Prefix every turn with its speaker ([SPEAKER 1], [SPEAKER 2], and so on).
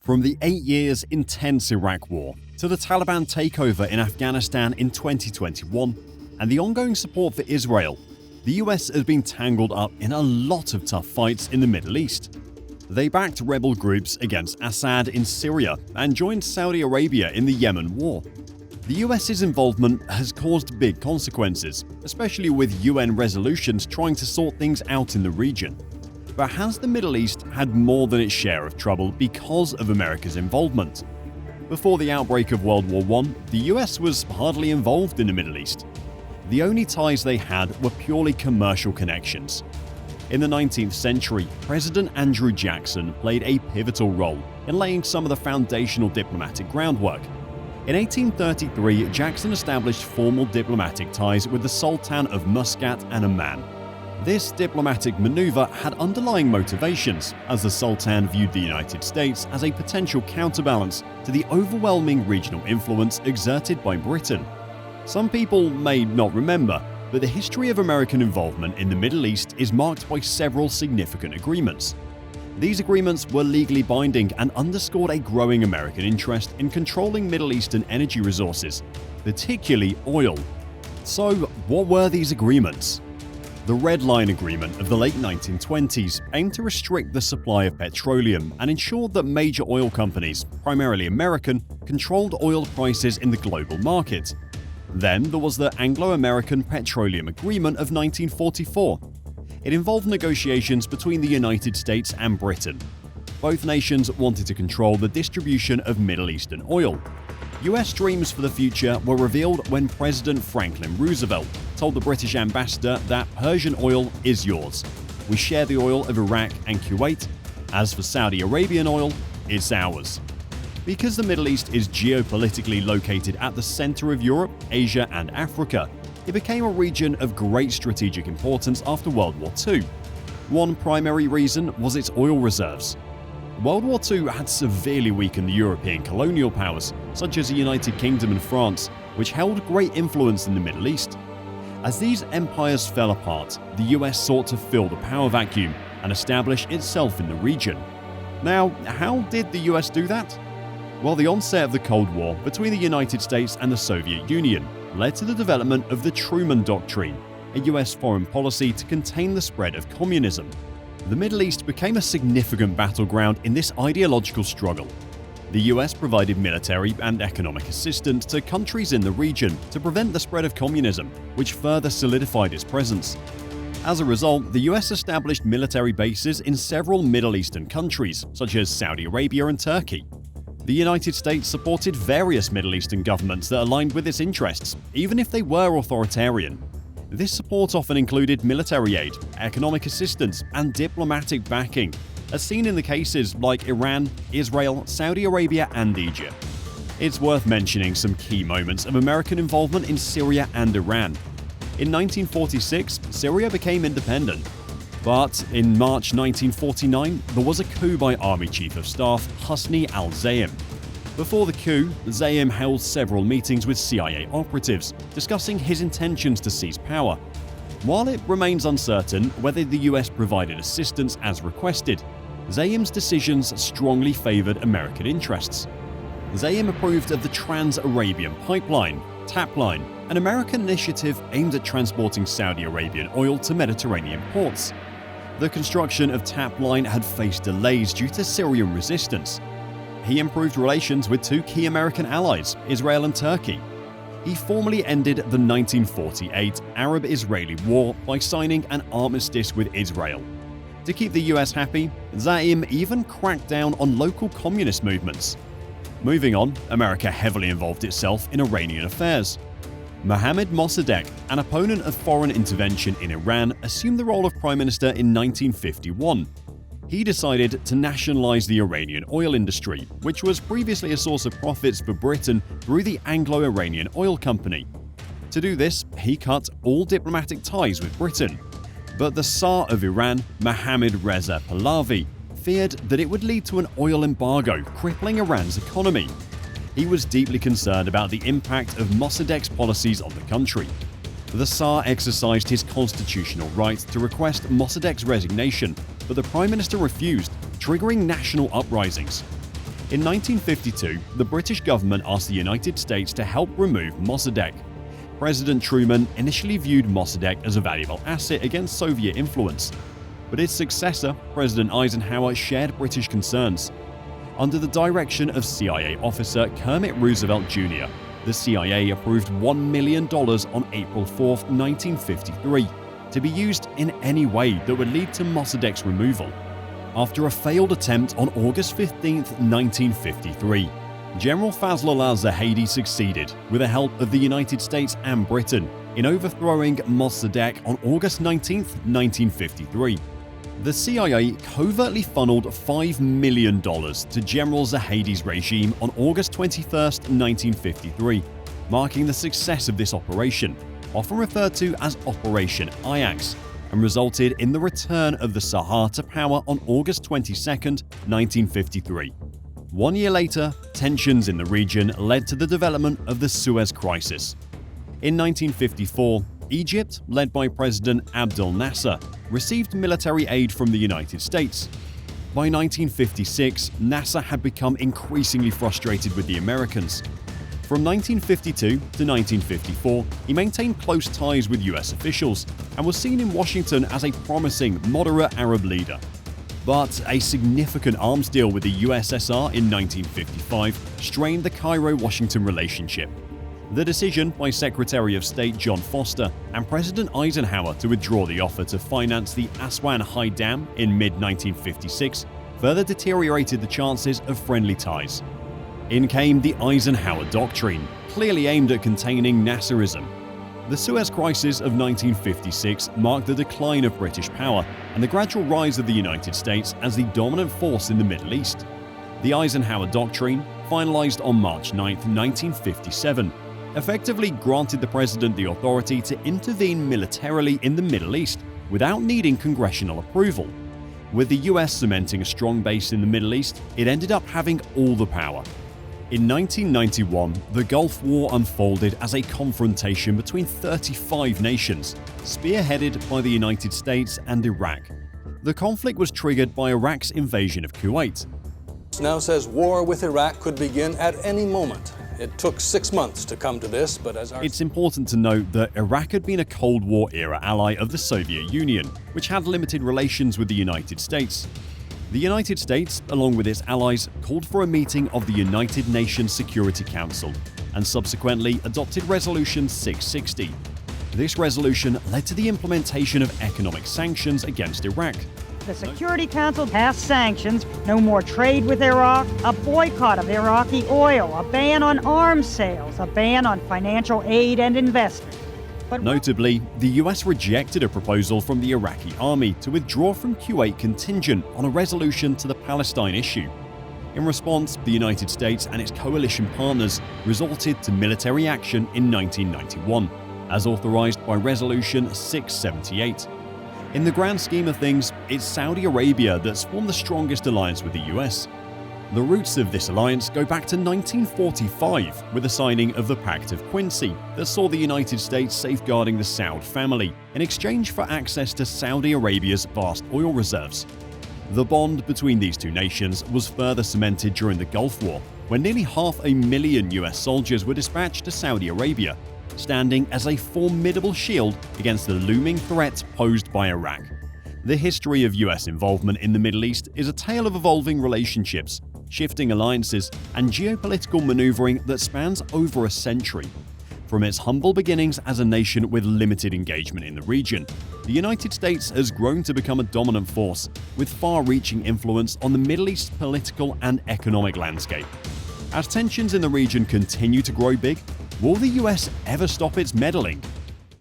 [SPEAKER 1] From the 8 years intense Iraq war to the Taliban takeover in Afghanistan in 2021 and the ongoing support for Israel, the US has been tangled up in a lot of tough fights in the Middle East. They backed rebel groups against Assad in Syria and joined Saudi Arabia in the Yemen war. The US's involvement has caused big consequences, especially with UN resolutions trying to sort things out in the region. But has the Middle East had more than its share of trouble because of America's involvement? Before the outbreak of World War I, the US was hardly involved in the Middle East. The only ties they had were purely commercial connections. In the 19th century, President Andrew Jackson played a pivotal role in laying some of the foundational diplomatic groundwork. In 1833, Jackson established formal diplomatic ties with the Sultan of Muscat and Oman. This diplomatic maneuver had underlying motivations, as the Sultan viewed the United States as a potential counterbalance to the overwhelming regional influence exerted by Britain. Some people may not remember, but the history of American involvement in the Middle East is marked by several significant agreements. These agreements were legally binding and underscored a growing American interest in controlling Middle Eastern energy resources, particularly oil. So, what were these agreements? The Red Line Agreement of the late 1920s aimed to restrict the supply of petroleum and ensured that major oil companies, primarily American, controlled oil prices in the global market. Then there was the Anglo-American Petroleum Agreement of 1944. It involved negotiations between the United States and Britain. Both nations wanted to control the distribution of Middle Eastern oil. US dreams for the future were revealed when President Franklin Roosevelt told the British ambassador that Persian oil is yours. We share the oil of Iraq and Kuwait. As for Saudi Arabian oil, it's ours. Because the Middle East is geopolitically located at the center of Europe, Asia, and Africa, it became a region of great strategic importance after World War II. One primary reason was its oil reserves. World War II had severely weakened the European colonial powers, such as the United Kingdom and France, which held great influence in the Middle East. As these empires fell apart, the US sought to fill the power vacuum and establish itself in the region. Now, how did the US do that? Well, the onset of the Cold War between the United States and the Soviet Union led to the development of the Truman Doctrine, a US foreign policy to contain the spread of communism. The Middle East became a significant battleground in this ideological struggle. The US provided military and economic assistance to countries in the region to prevent the spread of communism, which further solidified its presence. As a result, the US established military bases in several Middle Eastern countries, such as Saudi Arabia and Turkey. The United States supported various Middle Eastern governments that aligned with its interests, even if they were authoritarian. This support often included military aid, economic assistance, and diplomatic backing, as seen in the cases like Iran, Israel, Saudi Arabia, and Egypt. It's worth mentioning some key moments of American involvement in Syria and Iran. In 1946, Syria became independent. But in March 1949, there was a coup by Army Chief of Staff Hosni al-Zayem. Before the coup, Zayem held several meetings with CIA operatives, discussing his intentions to seize power. While it remains uncertain whether the US provided assistance as requested, Zayem's decisions strongly favored American interests. Zayem approved of the Trans-Arabian Pipeline, TAP line, an American initiative aimed at transporting Saudi Arabian oil to Mediterranean ports. The construction of TAP line had faced delays due to Syrian resistance. He improved relations with two key American allies, Israel and Turkey. He formally ended the 1948 Arab-Israeli War by signing an armistice with Israel. To keep the US happy, Zayem even cracked down on local communist movements. Moving on, America heavily involved itself in Iranian affairs. Mohammad Mossadegh, an opponent of foreign intervention in Iran, assumed the role of prime minister in 1951. He decided to nationalize the Iranian oil industry, which was previously a source of profits for Britain through the Anglo-Iranian Oil Company. To do this, he cut all diplomatic ties with Britain. But the Tsar of Iran, Mohammad Reza Pahlavi, feared that it would lead to an oil embargo, crippling Iran's economy. He was deeply concerned about the impact of Mossadegh's policies on the country. The Tsar exercised his constitutional right to request Mossadegh's resignation, but the Prime Minister refused, triggering national uprisings. In 1952, the British government asked the United States to help remove Mossadegh. President Truman initially viewed Mossadegh as a valuable asset against Soviet influence, but his successor, President Eisenhower, shared British concerns. Under the direction of CIA officer Kermit Roosevelt Jr., the CIA approved $1 million on April 4, 1953, to be used in any way that would lead to Mossadegh's removal. After a failed attempt on August 15, 1953, General Fazlollah Zahedi succeeded, with the help of the United States and Britain, in overthrowing Mossadegh on August 19, 1953. The CIA covertly funneled $5 million to General Zahedi's regime on August 21, 1953, marking the success of this operation, often referred to as Operation Ajax, and resulted in the return of the Sahar to power on August 22, 1953. 1 year later, tensions in the region led to the development of the Suez Crisis. In 1954, Egypt, led by President Abdel Nasser, received military aid from the United States. By 1956, Nasser had become increasingly frustrated with the Americans. From 1952 to 1954, he maintained close ties with US officials and was seen in Washington as a promising, moderate Arab leader. But a significant arms deal with the USSR in 1955 strained the Cairo-Washington relationship. The decision by Secretary of State John Foster and President Eisenhower to withdraw the offer to finance the Aswan High Dam in mid-1956 further deteriorated the chances of friendly ties. In came the Eisenhower Doctrine, clearly aimed at containing Nasserism. The Suez Crisis of 1956 marked the decline of British power and the gradual rise of the United States as the dominant force in the Middle East. The Eisenhower Doctrine, finalized on March 9, 1957, effectively granted the president the authority to intervene militarily in the Middle East without needing congressional approval. With the US cementing a strong base in the Middle East, it ended up having all the power. In 1991, the Gulf War unfolded as a confrontation between 35 nations, spearheaded by the United States and Iraq. The conflict was triggered by Iraq's invasion of Kuwait.
[SPEAKER 2] Now says war with Iraq could begin at any moment. It took 6 months to come to this, but as
[SPEAKER 1] It's important to note that Iraq had been a Cold War-era ally of the Soviet Union, which had limited relations with the United States. The United States, along with its allies, called for a meeting of the United Nations Security Council and subsequently adopted Resolution 660. This resolution led to the implementation of economic sanctions against Iraq.
[SPEAKER 3] The Security Council passed sanctions, no more trade with Iraq, a boycott of Iraqi oil, a ban on arms sales, a ban on financial aid and investment. But
[SPEAKER 1] notably, the US rejected a proposal from the Iraqi army to withdraw from Kuwait contingent on a resolution to the Palestine issue. In response, the United States and its coalition partners resorted to military action in 1991, as authorized by Resolution 678. In the grand scheme of things, it's Saudi Arabia that's formed the strongest alliance with the US. The roots of this alliance go back to 1945 with the signing of the Pact of Quincy that saw the United States safeguarding the Saud family in exchange for access to Saudi Arabia's vast oil reserves. The bond between these two nations was further cemented during the Gulf War, when nearly 500,000 US soldiers were dispatched to Saudi Arabia, standing as a formidable shield against the looming threat posed by Iraq. The history of US involvement in the Middle East is a tale of evolving relationships, shifting alliances, and geopolitical maneuvering that spans over a century. From its humble beginnings as a nation with limited engagement in the region, the United States has grown to become a dominant force with far-reaching influence on the Middle East political and economic landscape. As tensions in the region continue to grow big, will the US ever stop its meddling?